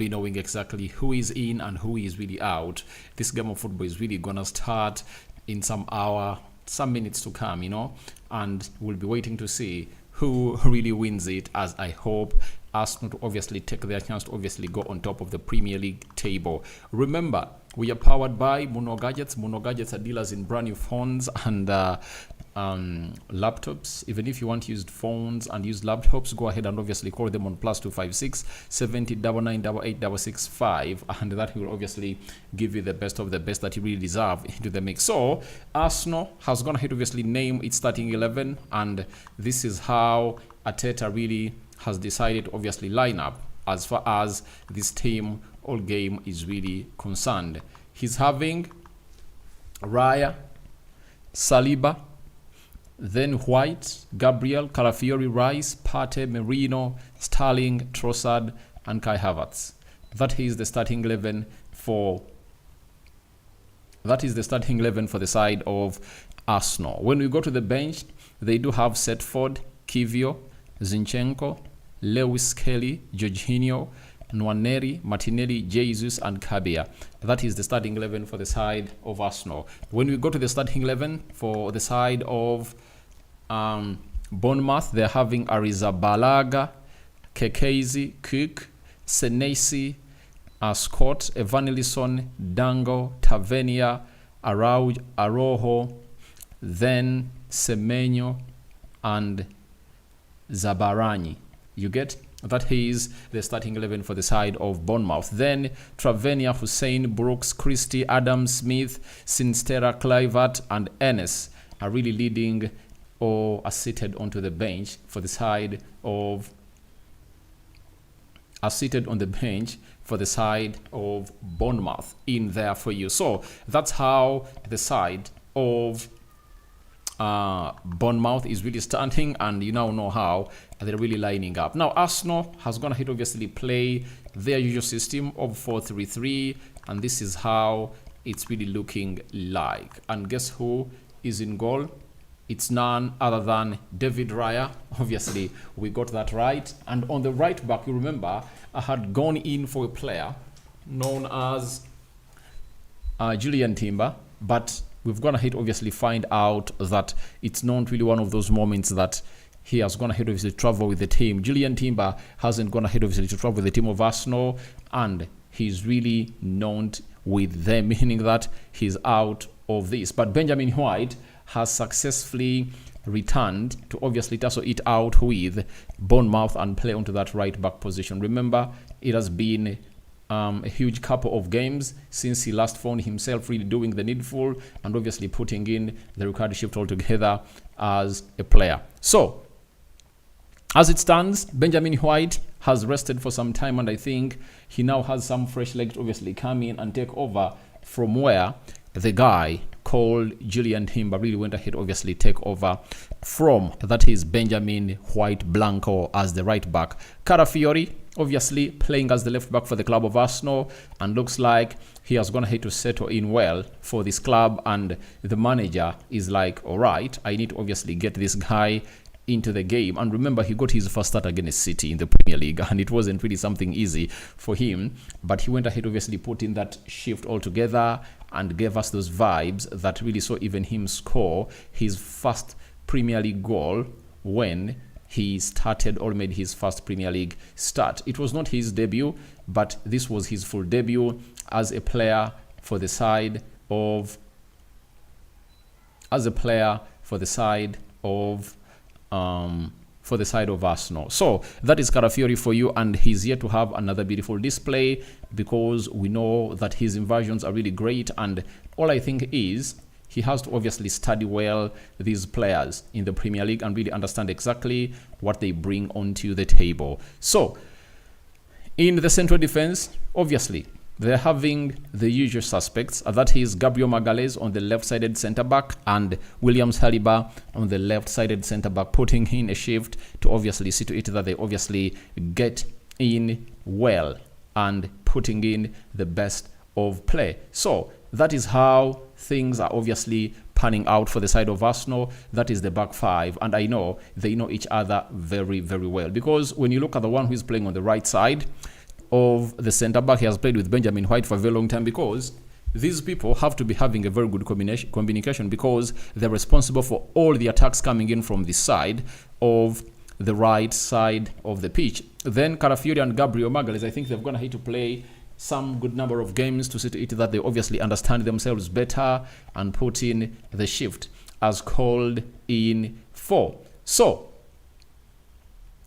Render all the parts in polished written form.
be knowing exactly who is in and who is really out. This game of football is really gonna start in some minutes to come, and we'll be waiting to see who really wins it, as I hope Arsenal to obviously take their chance to obviously go on top of the Premier League table. Remember, we are powered by Mono Gadgets. Mono Gadgets are dealers in brand new phones and laptops. Even if you want used phones and used laptops, go ahead and obviously call them on +256 70 99 88 and that will obviously give you the best of the best that you really deserve into the mix. So Arsenal has gone ahead to obviously name its starting 11, and this is how Arteta really has decided to obviously line up as far as this team all game is really concerned. He's having Raya, Saliba, then White, Gabriel, Calafiori, Rice, Partey, Merino, Sterling, Trossard, and Kai Havertz. That is the starting 11 for the side of Arsenal. When we go to the bench, they do have Setford, Kivio, Zinchenko, Lewis Kelly, Jorginho, Nwaneri, Martinelli, Jesus, and Kabia. That is the starting 11 for the side of Arsenal. When we go to the starting 11 for the side of Bournemouth, they're having Arrizabalaga, Kekezi, Cook, Senesi, Scott, Evanilson, Dango, Tavernier, Arojo, then Semenyo, and Zabarani. You get? That is the starting 11 for the side of Bournemouth. Then Tavernier, Hussein, Brooks, Christie, Adam Smith, Sinstera, Kluivert, and Ennis are really leading or are seated onto the bench for the side of Bournemouth in there for you. So that's how the side of Bournemouth is really starting, and you now know how they're really lining up. Now Arsenal has gone ahead obviously play their usual system of 4-3-3, and this is how it's really looking like. And guess who is in goal? It's none other than David Raya. Obviously we got that right. And on the right back, you remember I had gone in for a player known as Julian Timber, but we've gone ahead obviously find out that it's not really one of those moments that he has gone ahead obviously to travel with the team. Julian Timber hasn't gone ahead obviously to travel with the team of Arsenal, and he's really known with them, meaning that he's out of this. But Benjamin White has successfully returned to obviously tussle it out with Bournemouth and play onto that right back position. Remember, it has been a huge couple of games since he last found himself really doing the needful and obviously putting in the required shift altogether as a player. So as it stands, Benjamin White has rested for some time, and I think he now has some fresh legs to obviously come in and take over from where the guy called Julian Timber really went ahead obviously take over from. That is Benjamin White Blanco as the right back. Calafiori obviously playing as the left back for the club of Arsenal, and looks like he has gone ahead to settle in well for this club, and the manager is like, all right, I need to obviously get this guy into the game. And remember, he got his first start against City in the Premier League, and it wasn't really something easy for him, but he went ahead obviously put in that shift altogether and gave us those vibes that really saw even him score his first Premier League goal when he started or made his first Premier League start. It was not his debut, but this was his full debut as a player for the side of Arsenal. So that is Calafiori for you, and he's yet to have another beautiful display because we know that his inversions are really great, and all I think is he has to obviously study well these players in the Premier League and really understand exactly what they bring onto the table. So in the central defense, obviously they're having the usual suspects. That is Gabriel Magalhaes on the left-sided centre-back and William Saliba on the left-sided centre-back, putting in a shift to obviously see to it that they obviously get in well and putting in the best of play. So that is how things are obviously panning out for the side of Arsenal. That is the back five, and I know they know each other very, very well, because when you look at the one who is playing on the right side, of the centre back. He has played with Benjamin White for a very long time, because these people have to be having a very good communication, because they're responsible for all the attacks coming in from the side of the right side of the pitch. Then Carafiori and Gabriel Magalhaes, I think they're going to have to play some good number of games to see to it that they obviously understand themselves better and put in the shift as called in for. So,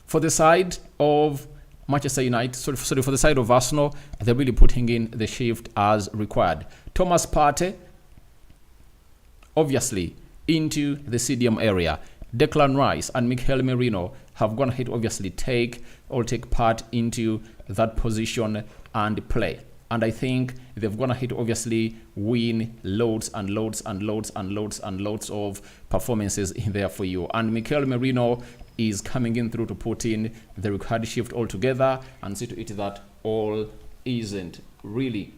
for the side of Manchester United, sorry, for the side of Arsenal, they're really putting in the shift as required. Thomas Partey, obviously, into the CDM area. Declan Rice and Mikel Merino have gone ahead to obviously take part into that position and play. And I think they've gone ahead to obviously win loads and loads and loads and loads and loads of performances in there for you. And Mikel Merino is coming in through to put in the required shift altogether and see to it that all isn't really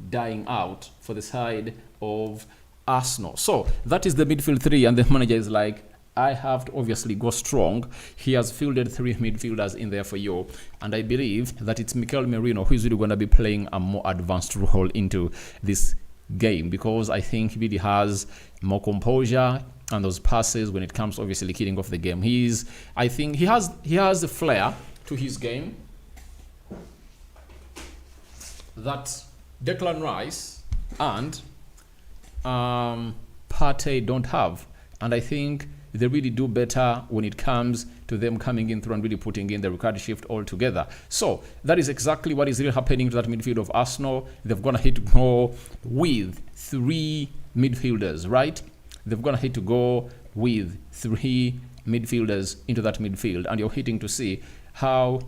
dying out for the side of Arsenal. So that is the midfield three, and the manager is like, I have to obviously go strong. He has fielded 3 midfielders in there for you, and I believe that it's Mikel Merino who is really going to be playing a more advanced role into this game, because I think he really has more composure and those passes when it comes to obviously killing off the game. I think he has the flair to his game that Declan Rice and Partey don't have, and I think they really do better when it comes to them coming in through and really putting in the required shift altogether. So that is exactly what is really happening to that midfield of Arsenal. They've gone ahead to go with 3 midfielders, right? They've gone ahead to go with 3 midfielders into that midfield, and you're hitting to see how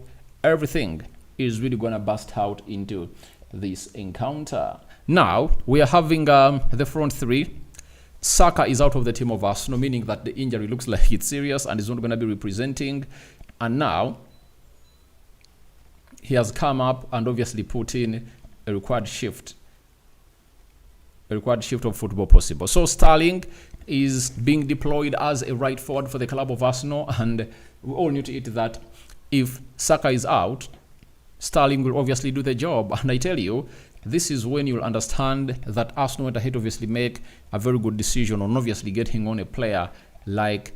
everything is really going to burst out into this encounter. Now we are having the front 3. Saka is out of the team of Arsenal, meaning that the injury looks like it's serious and is not going to be representing. And now he has come up and obviously put in a required shift of football possible. So Sterling is being deployed as a right forward for the club of Arsenal, and we all knew to it that if Saka is out, Sterling will obviously do the job. And I tell you, this is when you'll understand that Arsenal went ahead to obviously make a very good decision on obviously getting on a player like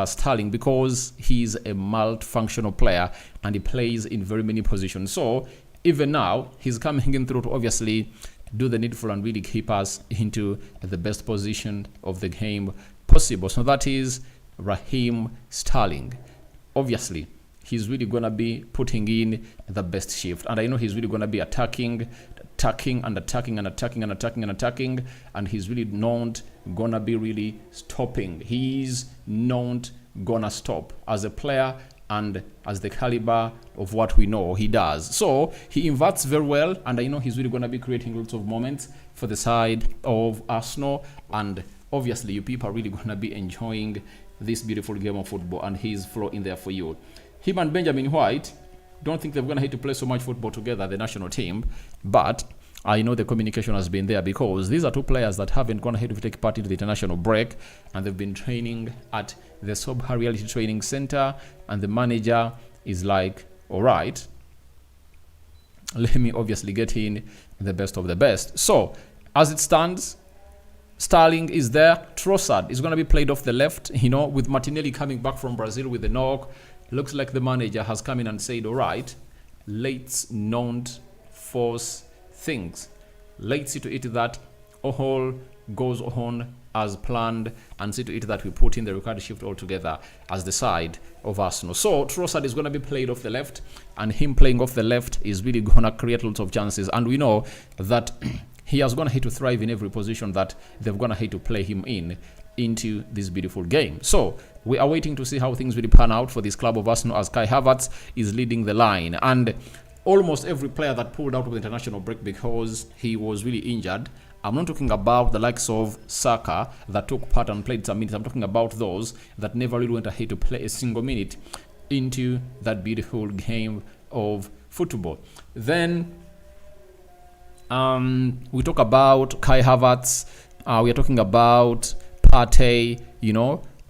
Sterling, because he's a multifunctional player and he plays in very many positions. So even now, he's coming in through to obviously do the needful and really keep us into the best position of the game possible. So that is Raheem Sterling. Obviously, he's really going to be putting in the best shift. And I know he's really going to be attacking, and he's really not going to be really stopping. He's not going to stop as a player and as the caliber of what we know he does. So he inverts very well, and I know he's really going to be creating lots of moments for the side of Arsenal. And obviously, you people are really going to be enjoying this beautiful game of football, and his flow in there for you. Him and Benjamin White, don't think they're going to have to play so much football together, the national team, but I know the communication has been there, because these are 2 players that haven't gone ahead to take part into the international break, and they've been training at the Sobha Reality Training Center, and the manager is like, all right, let me obviously get in the best of the best. So as it stands, Sterling is there. Trossard is going to be played off the left, with Martinelli coming back from Brazil with the knock. Looks like the manager has come in and said, all right, let's not force things. Let's see to it that all goes on as planned, and see to it that we put in the required shift altogether as the side of Arsenal. So Trossard is going to be played off the left, and him playing off the left is really going to create lots of chances. And we know that he has going to have to thrive in every position that they've going to have to play him into this beautiful game. So we are waiting to see how things really pan out for this club of Arsenal, as Kai Havertz is leading the line. And almost every player that pulled out of the international break because he was really injured, I'm not talking about the likes of Saka that took part and played some minutes. I'm talking about those that never really went ahead to play a single minute into that beautiful game of football. Then we talk about Kai Havertz. We are talking about Partey,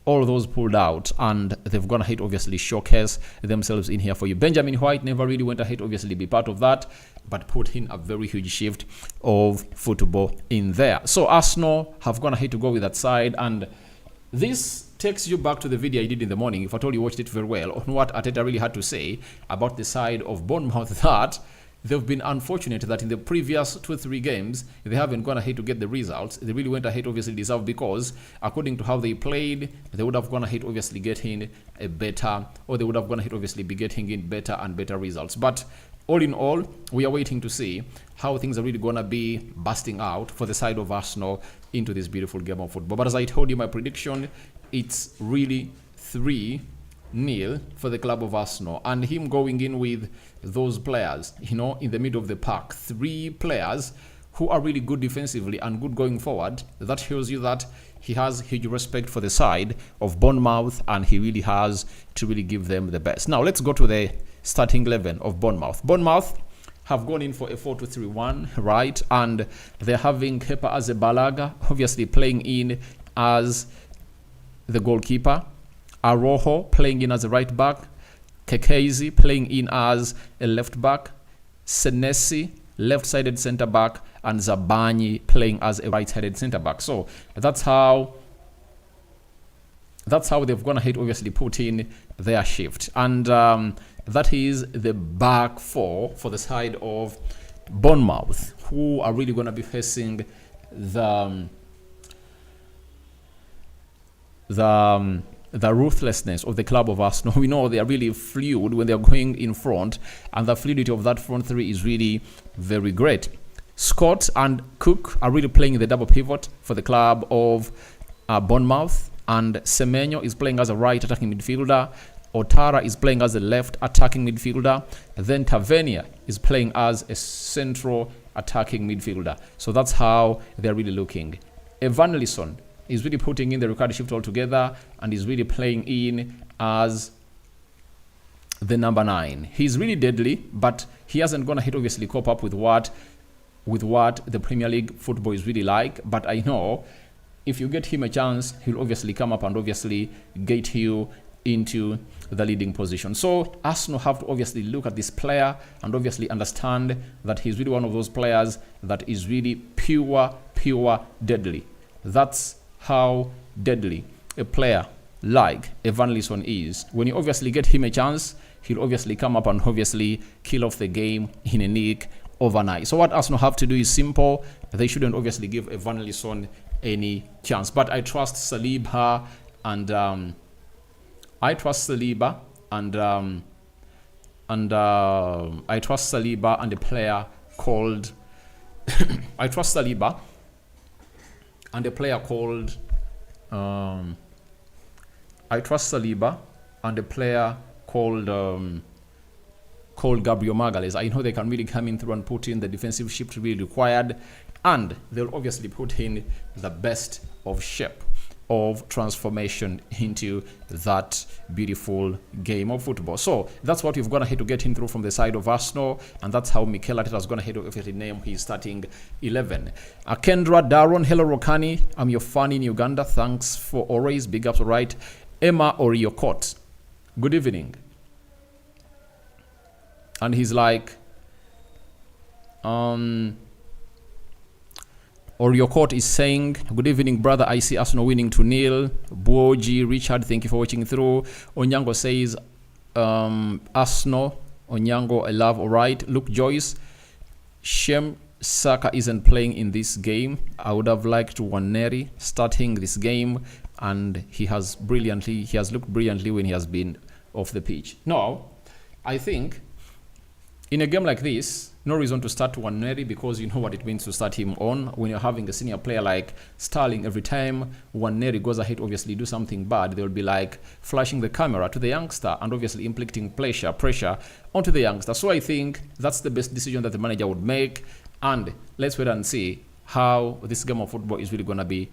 all those pulled out, and they've gone ahead obviously showcase themselves in here for you. Benjamin White never really went ahead obviously be part of that, but put in a very huge shift of football in there. So Arsenal have gone ahead to go with that side, and this takes you back to the video I did in the morning, if at all you watched it very well, on what Arteta really had to say about the side of Bournemouth, that they've been unfortunate that in the previous 2-3 games, they haven't gone ahead to get the results. They really went ahead, obviously deserved, because according to how they played, they would have gone ahead, obviously getting a better, or they would have gone ahead, obviously be getting in better and better results. But all in all, we are waiting to see how things are really going to be busting out for the side of Arsenal into this beautiful game of football. But as I told you, my prediction, it's really 3-0 for the club of Arsenal, and him going in with those players, you know, in the middle of the pack, 3 players who are really good defensively and good going forward. That shows you that he has huge respect for the side of Bournemouth, and he really has to really give them the best. Now let's go to the starting 11 of Bournemouth. Bournemouth have gone in for a 4-2-3-1, right? And they're having Kepa Arrizabalaga obviously playing in as the goalkeeper, Arojo playing in as a right back, Kekezi playing in as a left back, Senesi left-sided centre back, and Zabani playing as a right-sided centre back. So that's how they've gone ahead obviously put in their shift, and that is the back 4 for the side of Bournemouth, who are really going to be facing the ruthlessness of the club of Arsenal. We know they are really fluid when they are going in front, and the fluidity of that front 3 is really very great. Scott and Cook are really playing the double pivot for the club of Bournemouth, and Semenyo is playing as a right attacking midfielder. Otara is playing as a left attacking midfielder. Then Tavernier is playing as a central attacking midfielder. So that's how they're really looking. Evanilson is really putting in the Rokani shift altogether, and is really playing in as the number 9. He's really deadly, but he hasn't gone ahead obviously cope up with what the Premier League football is really like. But I know if you get him a chance, he'll obviously come up and obviously get you into the leading position. So Arsenal have to obviously look at this player and obviously understand that he's really one of those players that is really pure deadly. That's how deadly a player like Evanilson is. When you obviously get him a chance, he'll obviously come up and obviously kill off the game in a nick overnight. So what Arsenal have to do is simple. They shouldn't obviously give Evanilson any chance. But I trust Saliba and I trust Saliba and a player called I trust Saliba and a player called called Gabriel Magalhaes. I know they can really come in through and put in the defensive shift really required, and they'll obviously put in the best of shape of transformation into that beautiful game of football. So that's what we've gone ahead to get him through from the side of Arsenal, and that's how Mikel Arteta has gone ahead to officially name his starting 11. Kendra Daron, hello Rokani, I'm your fan in Uganda, thanks for always, big ups, alright. Emma Oriokot, good evening. And he's like, Oriokot is saying, good evening, brother. I see Arsenal winning 2-0. Buoji, Richard, thank you for watching through. Onyango says, Arsenal. Onyango, I love, all right. Luke Joyce, Shem Saka isn't playing in this game. I would have liked Waneri starting this game, and he has looked brilliantly when he has been off the pitch. No, I think in a game like this, no reason to start Waneri, because you know what it means to start him on. When you're having a senior player like Sterling, every time Waneri goes ahead, obviously do something bad, they'll be like flashing the camera to the youngster and obviously inflicting pressure onto the youngster. So I think that's the best decision that the manager would make. And let's wait and see how this game of football is really going to be